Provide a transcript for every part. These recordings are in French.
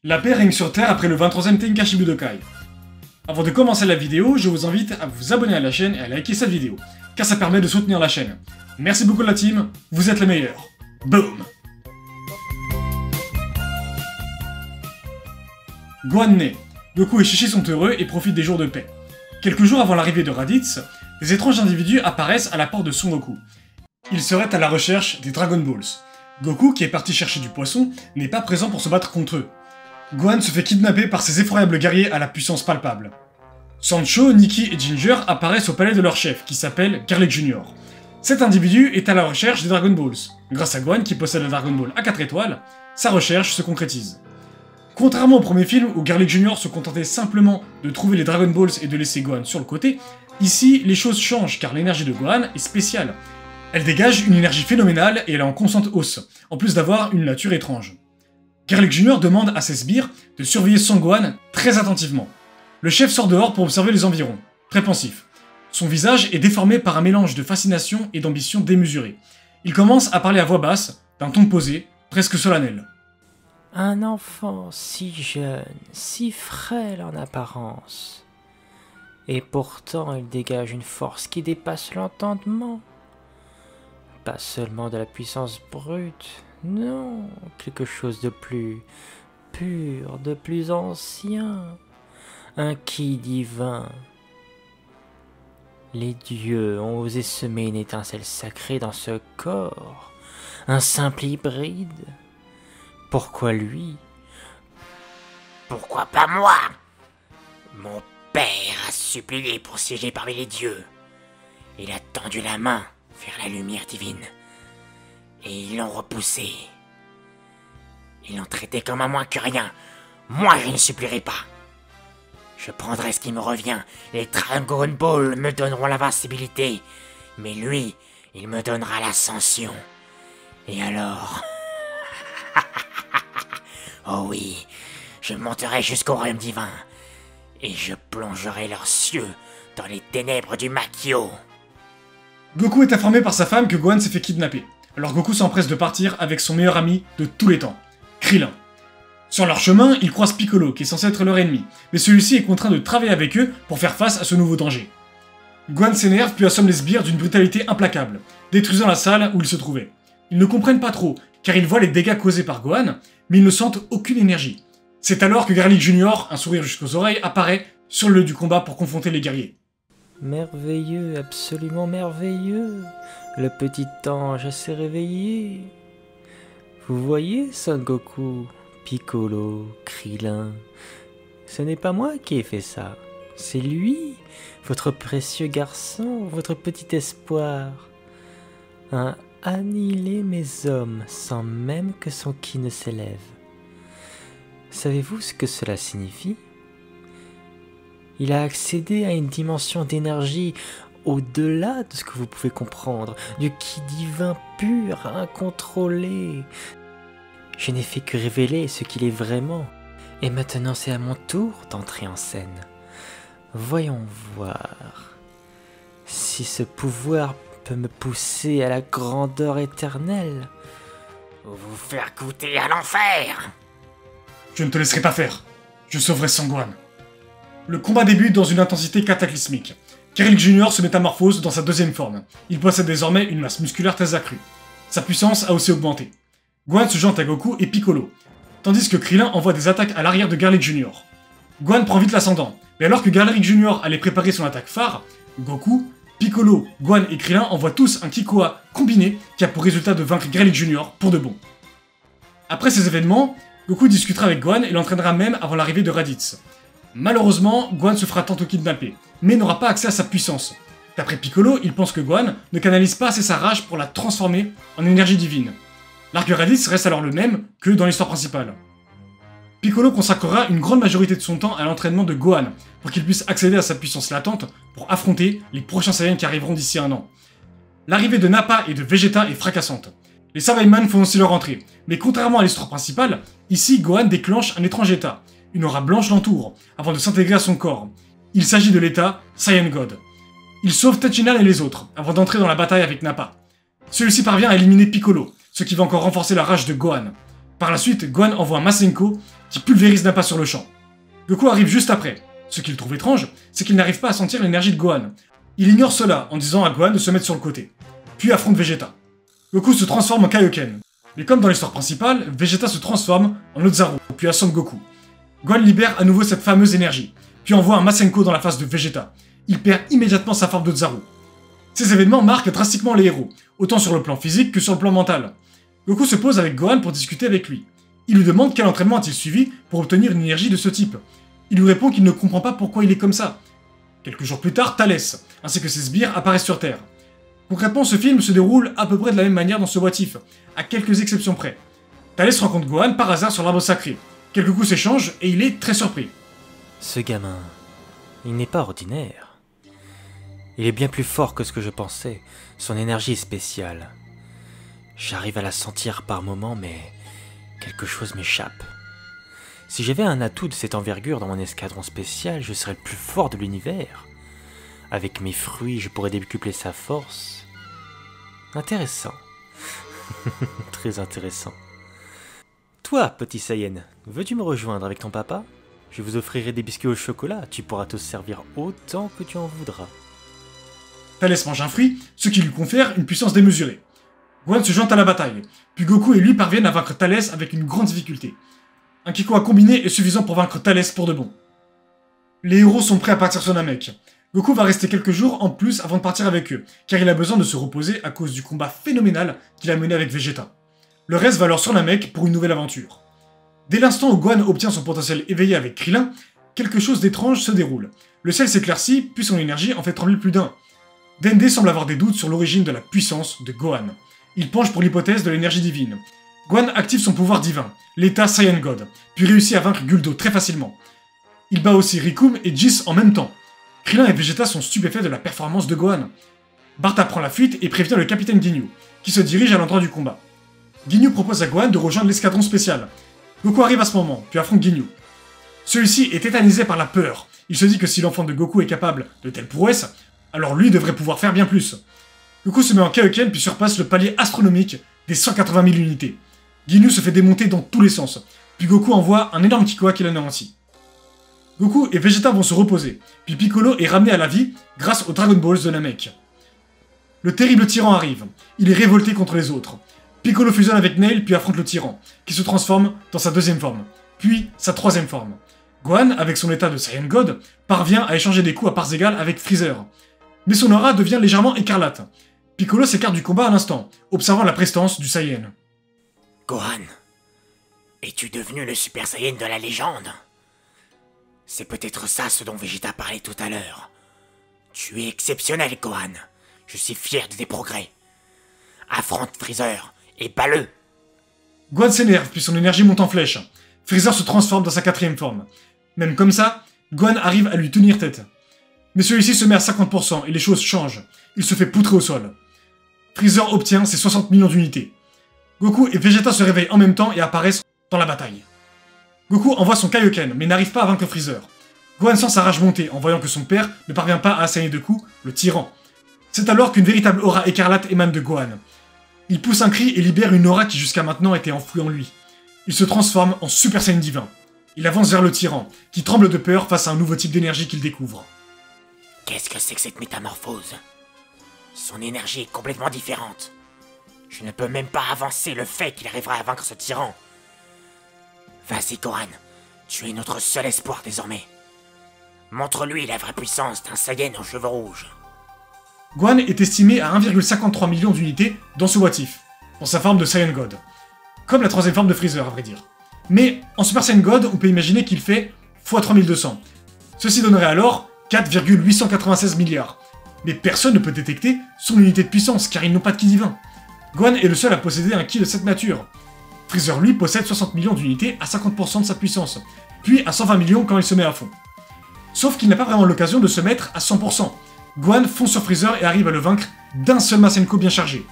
La paix règne sur Terre après le 23e Tenkaichi Budokai. Avant de commencer la vidéo, je vous invite à vous abonner à la chaîne et à liker cette vidéo, car ça permet de soutenir la chaîne. Merci beaucoup la team, vous êtes les meilleurs. Boom! Gohan naît. Goku et Chi-Chi sont heureux et profitent des jours de paix. Quelques jours avant l'arrivée de Raditz, des étranges individus apparaissent à la porte de Son Goku. Ils seraient à la recherche des Dragon Balls. Goku, qui est parti chercher du poisson, n'est pas présent pour se battre contre eux. Gohan se fait kidnapper par ces effroyables guerriers à la puissance palpable. Sancho, Nikki et Ginger apparaissent au palais de leur chef, qui s'appelle Garlic Jr. Cet individu est à la recherche des Dragon Balls. Grâce à Gohan, qui possède le Dragon Ball à 4 étoiles, sa recherche se concrétise. Contrairement au premier film, où Garlic Jr. se contentait simplement de trouver les Dragon Balls et de laisser Gohan sur le côté, ici, les choses changent car l'énergie de Gohan est spéciale. Elle dégage une énergie phénoménale et elle est en constante hausse, en plus d'avoir une nature étrange. Garlic Jr. demande à ses sbires de surveiller Son Gohan très attentivement. Le chef sort dehors pour observer les environs, très pensif. Son visage est déformé par un mélange de fascination et d'ambition démesurée. Il commence à parler à voix basse, d'un ton posé, presque solennel. Un enfant si jeune, si frêle en apparence. Et pourtant il dégage une force qui dépasse l'entendement. Pas seulement de la puissance brute, non, quelque chose de plus pur, de plus ancien. Un ki divin. Les dieux ont osé semer une étincelle sacrée dans ce corps. Un simple hybride. Pourquoi lui? Pourquoi pas moi? Mon père a supplié pour siéger parmi les dieux. Il a tendu la main vers la lumière divine. Et ils l'ont repoussé. Ils l'ont traité comme un moins que rien. Moi, je ne supplierai pas. Je prendrai ce qui me revient. Les Dragon Ball me donneront l'invincibilité. Mais lui, il me donnera l'ascension. Et alors... Oh oui, je monterai jusqu'au royaume divin. Et je plongerai leurs cieux dans les ténèbres du Makio. Goku est informé par sa femme que Gohan s'est fait kidnapper. Alors Goku s'empresse de partir avec son meilleur ami de tous les temps, Krillin. Sur leur chemin, ils croisent Piccolo, qui est censé être leur ennemi, mais celui-ci est contraint de travailler avec eux pour faire face à ce nouveau danger. Gohan s'énerve puis assomme les sbires d'une brutalité implacable, détruisant la salle où ils se trouvaient. Ils ne comprennent pas trop, car ils voient les dégâts causés par Gohan, mais ils ne sentent aucune énergie. C'est alors que Garlic Jr., un sourire jusqu'aux oreilles, apparaît sur le lieu du combat pour confronter les guerriers. Merveilleux, absolument merveilleux. Le petit ange s'est réveillé. Vous voyez, Son Goku, Piccolo, Krillin. Ce n'est pas moi qui ai fait ça. C'est lui, votre précieux garçon, votre petit espoir. A annihilé mes hommes sans même que son ki ne s'élève. Savez-vous ce que cela signifie? Il a accédé à une dimension d'énergie au-delà de ce que vous pouvez comprendre, du ki divin pur, incontrôlé. Je n'ai fait que révéler ce qu'il est vraiment, et maintenant c'est à mon tour d'entrer en scène. Voyons voir si ce pouvoir peut me pousser à la grandeur éternelle. Vous faire goûter à l'enfer. Je ne te laisserai pas faire. Je sauverai Son Gohan. Le combat débute dans une intensité cataclysmique. Garlic Jr. se métamorphose dans sa deuxième forme. Il possède désormais une masse musculaire très accrue. Sa puissance a aussi augmenté. Gohan se jante à Goku et Piccolo, tandis que Krillin envoie des attaques à l'arrière de Garlic Jr. Gohan prend vite l'ascendant, mais alors que Garlic Jr. allait préparer son attaque phare, Goku, Piccolo, Gohan et Krillin envoient tous un Kikoa combiné qui a pour résultat de vaincre Garlic Jr. pour de bon. Après ces événements, Goku discutera avec Gohan et l'entraînera même avant l'arrivée de Raditz. Malheureusement, Gohan se fera tantôt kidnapper, mais n'aura pas accès à sa puissance. D'après Piccolo, il pense que Gohan ne canalise pas assez sa rage pour la transformer en énergie divine. L'arc de Raditz reste alors le même que dans l'histoire principale. Piccolo consacrera une grande majorité de son temps à l'entraînement de Gohan, pour qu'il puisse accéder à sa puissance latente pour affronter les prochains Saiyans qui arriveront d'ici un an. L'arrivée de Nappa et de Vegeta est fracassante. Les Saiyaman font aussi leur entrée, mais contrairement à l'histoire principale, ici Gohan déclenche un étrange état. Une aura blanche l'entoure, avant de s'intégrer à son corps. Il s'agit de l'état Saiyan God. Il sauve Tenshinhan et les autres, avant d'entrer dans la bataille avec Nappa. Celui-ci parvient à éliminer Piccolo, ce qui va encore renforcer la rage de Gohan. Par la suite, Gohan envoie Masenko qui pulvérise d'un pas sur le champ. Goku arrive juste après. Ce qu'il trouve étrange, c'est qu'il n'arrive pas à sentir l'énergie de Gohan. Il ignore cela en disant à Gohan de se mettre sur le côté, puis affronte Vegeta. Goku se transforme en Kaioken. Mais comme dans l'histoire principale, Vegeta se transforme en Ozaru, puis assomme Goku. Gohan libère à nouveau cette fameuse énergie, puis envoie un Masenko dans la face de Vegeta. Il perd immédiatement sa forme d'Ozaru. Ces événements marquent drastiquement les héros, autant sur le plan physique que sur le plan mental. Goku se pose avec Gohan pour discuter avec lui. Il lui demande quel entraînement a-t-il suivi pour obtenir une énergie de ce type. Il lui répond qu'il ne comprend pas pourquoi il est comme ça. Quelques jours plus tard, Thalès, ainsi que ses sbires apparaissent sur Terre. Concrètement, ce film se déroule à peu près de la même manière dans ce What If, à quelques exceptions près. Thalès rencontre Gohan par hasard sur l'arbre sacré. Quelques coups s'échangent et il est très surpris. Ce gamin, il n'est pas ordinaire. Il est bien plus fort que ce que je pensais. Son énergie est spéciale. J'arrive à la sentir par moments, mais quelque chose m'échappe. Si j'avais un atout de cette envergure dans mon escadron spécial, je serais le plus fort de l'univers. Avec mes fruits, je pourrais décupler sa force. Intéressant. Très intéressant. Toi, petit Saiyan, veux-tu me rejoindre avec ton papa? Je vous offrirai des biscuits au chocolat, tu pourras te servir autant que tu en voudras. Thalès mange un fruit, ce qui lui confère une puissance démesurée. Gohan se joint à la bataille, puis Goku et lui parviennent à vaincre Thalès avec une grande difficulté. Un Kikoa combiné est suffisant pour vaincre Thalès pour de bon. Les héros sont prêts à partir sur Namek. Goku va rester quelques jours en plus avant de partir avec eux, car il a besoin de se reposer à cause du combat phénoménal qu'il a mené avec Vegeta. Le reste va alors sur Namek pour une nouvelle aventure. Dès l'instant où Gohan obtient son potentiel éveillé avec Krillin, quelque chose d'étrange se déroule. Le ciel s'éclaircit, puis son énergie en fait trembler plus d'un. Dende semble avoir des doutes sur l'origine de la puissance de Gohan. Il penche pour l'hypothèse de l'énergie divine. Gohan active son pouvoir divin, l'état Saiyan God, puis réussit à vaincre Guldo très facilement. Il bat aussi Rikum et Jis en même temps. Krillin et Vegeta sont stupéfaits de la performance de Gohan. Barta prend la fuite et prévient le capitaine Ginyu, qui se dirige à l'endroit du combat. Ginyu propose à Gohan de rejoindre l'escadron spécial. Goku arrive à ce moment, puis affronte Ginyu. Celui-ci est tétanisé par la peur. Il se dit que si l'enfant de Goku est capable de telles prouesses, alors lui devrait pouvoir faire bien plus. Goku se met en Kaioken puis surpasse le palier astronomique des 180 000 unités. Ginyu se fait démonter dans tous les sens, puis Goku envoie un énorme Kikoa qui l'anéantit. Goku et Vegeta vont se reposer, puis Piccolo est ramené à la vie grâce aux Dragon Balls de Namek. Le terrible tyran arrive, il est révolté contre les autres. Piccolo fusionne avec Nail puis affronte le tyran, qui se transforme dans sa deuxième forme, puis sa troisième forme. Gohan, avec son état de Saiyan God, parvient à échanger des coups à parts égales avec Freezer. Mais son aura devient légèrement écarlate. Piccolo s'écarte du combat à l'instant, observant la prestance du Saiyan. Gohan, es-tu devenu le Super Saiyan de la légende? C'est peut-être ça ce dont Vegeta parlait tout à l'heure. Tu es exceptionnel, Gohan. Je suis fier de tes progrès. Affronte Freezer et bats-le. Gohan s'énerve puis son énergie monte en flèche. Freezer se transforme dans sa quatrième forme. Même comme ça, Gohan arrive à lui tenir tête. Mais celui-ci se met à 50% et les choses changent. Il se fait poutrer au sol. Freezer obtient ses 60 millions d'unités. Goku et Vegeta se réveillent en même temps et apparaissent dans la bataille. Goku envoie son Kaioken, mais n'arrive pas à vaincre Freezer. Gohan sent sa rage monter en voyant que son père ne parvient pas à assailler de coups le tyran. C'est alors qu'une véritable aura écarlate émane de Gohan. Il pousse un cri et libère une aura qui jusqu'à maintenant était enfouie en lui. Il se transforme en Super Saiyan divin. Il avance vers le tyran, qui tremble de peur face à un nouveau type d'énergie qu'il découvre. Qu'est-ce que c'est que cette métamorphose? Son énergie est complètement différente. Je ne peux même pas avancer le fait qu'il arrivera à vaincre ce tyran. Vas-y, Gohan, tu es notre seul espoir désormais. Montre-lui la vraie puissance d'un Saiyan aux cheveux rouges. Gohan est estimé à 1,53 million d'unités dans ce What If, dans sa forme de Saiyan God. Comme la troisième forme de Freezer, à vrai dire. Mais en Super Saiyan God, on peut imaginer qu'il fait x 3200. Ceci donnerait alors 4,896 milliards. Mais personne ne peut détecter son unité de puissance, car ils n'ont pas de ki divin. Gohan est le seul à posséder un ki de cette nature. Freezer, lui, possède 60 millions d'unités à 50% de sa puissance, puis à 120 millions quand il se met à fond. Sauf qu'il n'a pas vraiment l'occasion de se mettre à 100%. Gohan fonce sur Freezer et arrive à le vaincre d'un seul Masenko bien chargé.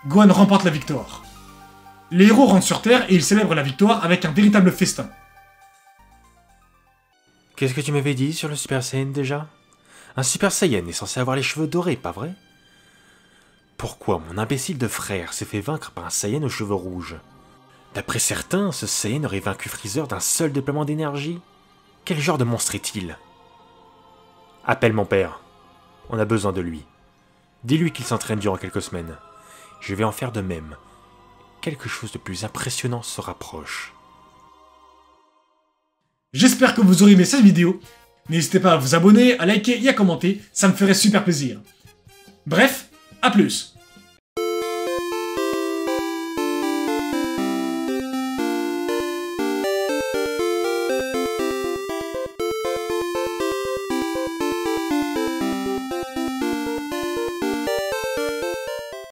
Gohan remporte la victoire. Les héros rentrent sur Terre et ils célèbrent la victoire avec un véritable festin. Qu'est-ce que tu m'avais dit sur le Super Saiyan déjà? Un Super Saiyan est censé avoir les cheveux dorés, pas vrai? Pourquoi mon imbécile de frère s'est fait vaincre par un Saiyan aux cheveux rouges? D'après certains, ce Saiyan aurait vaincu Freezer d'un seul déploiement d'énergie. Quel genre de monstre est-il? Appelle mon père. On a besoin de lui. Dis-lui qu'il s'entraîne durant quelques semaines. Je vais en faire de même. Quelque chose de plus impressionnant se rapproche. J'espère que vous aurez aimé cette vidéo. N'hésitez pas à vous abonner, à liker et à commenter, ça me ferait super plaisir. Bref, à plus!